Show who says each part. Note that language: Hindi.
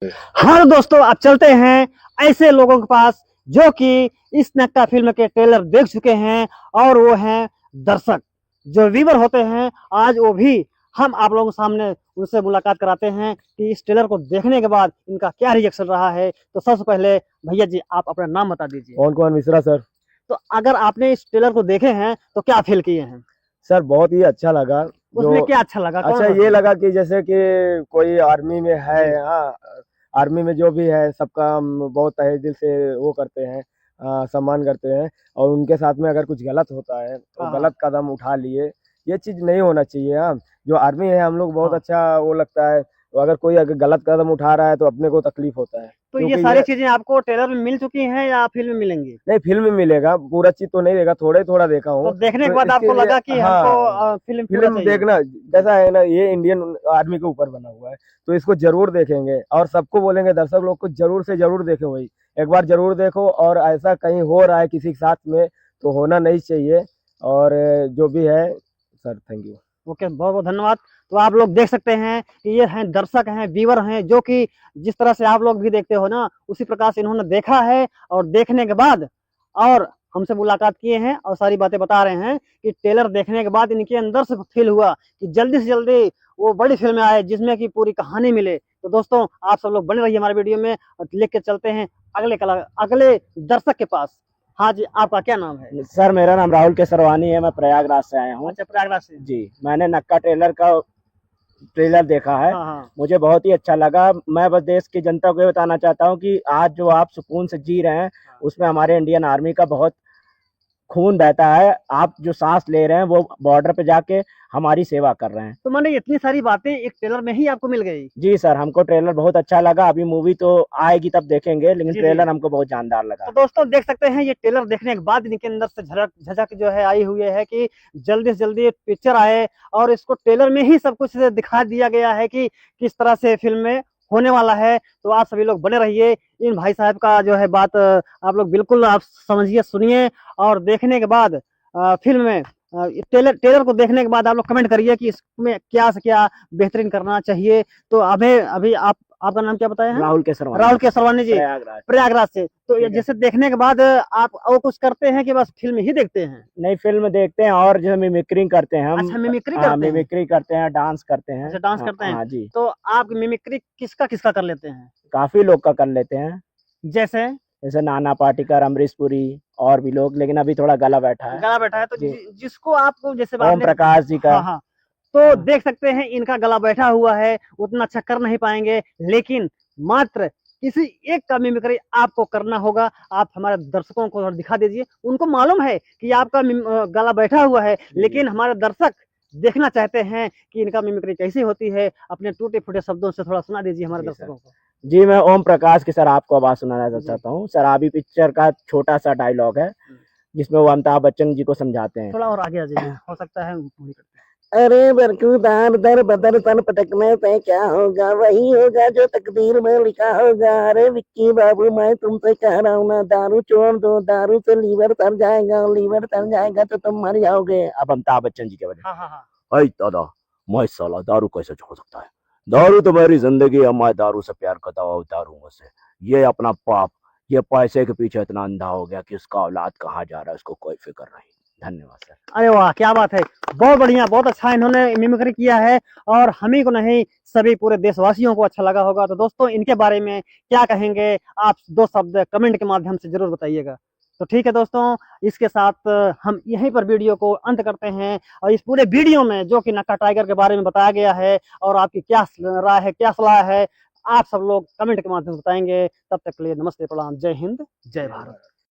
Speaker 1: हाँ दोस्तों, अब चलते हैं ऐसे लोगों के पास जो कि इस नक्का फिल्म के ट्रेलर देख चुके हैं और वो हैं दर्शक जो व्यूअर होते हैं। आज वो भी हम आप लोगों के सामने उनसे मुलाकात कराते हैं कि इस ट्रेलर को देखने के बाद इनका क्या रिएक्शन रहा है। तो सबसे पहले भैया जी आप अपना नाम बता दीजिए।
Speaker 2: कौन कौन मिश्रा सर।
Speaker 1: तो अगर आपने इस ट्रेलर को देखे हैं तो क्या फील किए हैं?
Speaker 2: सर बहुत ही अच्छा लगा।
Speaker 1: उसमें क्या अच्छा लगा?
Speaker 2: अच्छा
Speaker 1: कौन
Speaker 2: ये लगा कि जैसे कि कोई आर्मी में है। हाँ, आर्मी में जो भी है सबका हम बहुत तहे दिल से वो करते हैं, सम्मान करते हैं। और उनके साथ में अगर कुछ गलत होता है तो
Speaker 1: हाँ
Speaker 2: गलत कदम उठा लिए, ये चीज़ नहीं होना चाहिए। हाँ, जो आर्मी है हम लोग बहुत
Speaker 1: हाँ।
Speaker 2: अच्छा वो लगता है। तो अगर कोई अगर गलत कदम उठा रहा है तो अपने को तकलीफ होता है,
Speaker 1: तो ये
Speaker 2: क्योंकि
Speaker 1: सारी
Speaker 2: ये
Speaker 1: चीजें आपको ट्रेलर में मिल चुकी हैं या फिल्म में मिलेंगी?
Speaker 2: नहीं, फिल्म में मिलेगा। पूरा चीज तो नहीं देगा, थोड़ा ही थोड़ा देखा
Speaker 1: तो
Speaker 2: हूँ।
Speaker 1: देखने के
Speaker 2: तो
Speaker 1: बाद
Speaker 2: इसके
Speaker 1: आपको
Speaker 2: लिए
Speaker 1: लगा कि हमको
Speaker 2: हाँ,
Speaker 1: फिल्म पूरा
Speaker 2: फिल्म
Speaker 1: चाहिए।
Speaker 2: देखना कैसा है ना, ये इंडियन आर्मी के ऊपर बना हुआ है तो इसको जरूर देखेंगे और सबको बोलेंगे दर्शक लोग को जरूर से जरूर देखें। वही एक बार जरूर देखो, और ऐसा कहीं हो रहा है किसी के साथ में तो होना नहीं चाहिए। और जो भी है सर, थैंक यू।
Speaker 1: ओके, बहुत बहुत धन्यवाद। तो आप लोग देख सकते हैं कि ये हैं दर्शक हैं, व्यूअर हैं, जो कि जिस तरह से आप लोग भी देखते हो ना उसी प्रकार से इन्होंने देखा है और देखने के बाद और हमसे मुलाकात किए हैं और सारी बातें बता रहे हैं कि ट्रेलर देखने के बाद इनके अंदर से फील हुआ कि जल्दी से जल्दी वो बड़ी फिल्म आए जिसमें कि पूरी कहानी मिले। तो दोस्तों आप सब लोग बने रहिए हमारे वीडियो में और लेके चलते हैं अगले दर्शक के पास। हाँ जी, आपका क्या नाम है?
Speaker 2: सर मेरा नाम राहुल केसरवानी है, मैं प्रयागराज से आया हूँ।
Speaker 1: अच्छा, प्रयागराज से।
Speaker 2: जी, मैंने नक्का ट्रेलर देखा है।
Speaker 1: हाँ हाँ।
Speaker 2: मुझे बहुत ही अच्छा लगा। मैं बस देश की जनता को ये बताना चाहता हूँ कि आज जो आप सुकून से जी रहे हैं उसमें हमारे इंडियन आर्मी का बहुत खून बहता है। आप जो सांस ले रहे हैं वो बॉर्डर पे जाके हमारी सेवा कर रहे हैं।
Speaker 1: तो मैंने इतनी सारी बातें एक ट्रेलर में ही आपको मिल गई?
Speaker 2: जी सर, हमको ट्रेलर बहुत अच्छा लगा। अभी मूवी तो आएगी तब देखेंगे, लेकिन
Speaker 1: जी जी।
Speaker 2: ट्रेलर हमको बहुत शानदार लगा।
Speaker 1: तो दोस्तों देख सकते हैं ये ट्रेलर देखने के बाद इनके अंदर से झलक झझक जो है आई हुई है कि जल्दी से जल्दी पिक्चर आए और इसको ट्रेलर में ही सब कुछ दिखा दिया गया है कि किस तरह से फिल्म में होने वाला है। तो आप सभी लोग बने रहिए। इन भाई साहब का जो है बात आप लोग बिल्कुल आप समझिए, सुनिए और देखने के बाद फिल्म में ट्रेलर ट्रेलर को देखने के बाद आप लोग कमेंट करिए कि इसमें क्या से क्या बेहतरीन करना चाहिए। तो अभी अभी आप आपका नाम क्या बताया है?
Speaker 2: राहुल केसरवानी।
Speaker 1: राहुल केसरवानी जी,
Speaker 2: प्रयागराज।
Speaker 1: प्रयागराज से। तो ये
Speaker 2: ठीक है।
Speaker 1: जैसे देखने के बाद आप और कुछ करते हैं कि बस फिल्म ही देखते हैं?
Speaker 2: नई फिल्म देखते हैं और जो मिमिक्री करते हैं हम।
Speaker 1: अच्छा, मिमिक्री
Speaker 2: हाँ,
Speaker 1: करते हैं।
Speaker 2: मिमिक्री करते हैं, डांस करते हैं।
Speaker 1: अच्छा, डांस
Speaker 2: हाँ
Speaker 1: करते हैं।
Speaker 2: हाँ जी।
Speaker 1: तो आप मिमिक्री किसका किसका कर लेते हैं?
Speaker 2: काफी लोग का कर लेते हैं,
Speaker 1: जैसे
Speaker 2: जैसे नाना पाटेकर, अमरीश पुरी और भी लोग, लेकिन अभी थोड़ा गला बैठा है।
Speaker 1: गला बैठा है तो
Speaker 2: जी,
Speaker 1: जिसको आपको जैसे
Speaker 2: ओम
Speaker 1: आपने
Speaker 2: प्रकाश जी का।
Speaker 1: हाँ हाँ, तो देख सकते हैं इनका गला बैठा हुआ है, उतना अच्छा कर नहीं पाएंगे, लेकिन मात्र किसी एक का मिमिक्री आपको करना होगा। आप हमारे दर्शकों को दिखा दीजिए, उनको मालूम है कि आपका गला बैठा हुआ है, लेकिन हमारे दर्शक देखना चाहते हैं कि इनका मिमिक्री कैसी होती है। अपने टूटे फूटे शब्दों से थोड़ा सुना दीजिए हमारे दर्शकों को।
Speaker 2: जी, मैं ओम प्रकाश की सर आपको आवाज सुनाना चाहता हूँ। शराबी पिक्चर का छोटा सा डायलॉग है जिसमें वो अमिताभ बच्चन जी को समझाते हैं।
Speaker 1: थोड़ा और आगे आ जाइए, हो सकता है पूरी करते हैं।
Speaker 2: अरे बरकूदार दर बदर तन पटकने से क्या होगा, वही होगा जो तकदीर में लिखा होगा। अरे विक्की बाबू मैं तुमसे कह रहा हूँ ना, दारू छोड़ दो, दारू से लीवर तर जाएगा, लीवर तर जाएगा तो तुम मर जाओगे। अब अमिताभ बच्चन जी के वजह।
Speaker 1: हाँ हाँ हाँ।
Speaker 2: अरे दादा, मैं साला दारू कैसे छोड़ सकता है? दारू तो मेरी जिंदगी है, मैं दारू से प्यार करता हुआ उतारूंगा से। ये अपना पाप, ये पैसे के पीछे इतना अंधा हो गया कि उसका औलाद कहाँ जा रहा है उसको कोई फिक्र नहीं। धन्यवाद सर।
Speaker 1: अरे वाह, क्या बात है! बहुत बढ़िया, बहुत अच्छा इन्होंने मिमिक्री किया है और हम ही को नहीं सभी पूरे देशवासियों को अच्छा लगा होगा। तो दोस्तों इनके बारे में क्या कहेंगे आप दो शब्द कमेंट के माध्यम से जरूर बताइएगा। तो ठीक है दोस्तों, इसके साथ हम यहीं पर वीडियो को अंत करते हैं और इस पूरे वीडियो में जो कि नक्का टाइगर के बारे में बताया गया है और आपकी क्या राय है, क्या सलाह है, आप सब लोग कमेंट के माध्यम से बताएंगे। तब तक के लिए नमस्ते, प्रणाम, जय हिंद, जय भारत।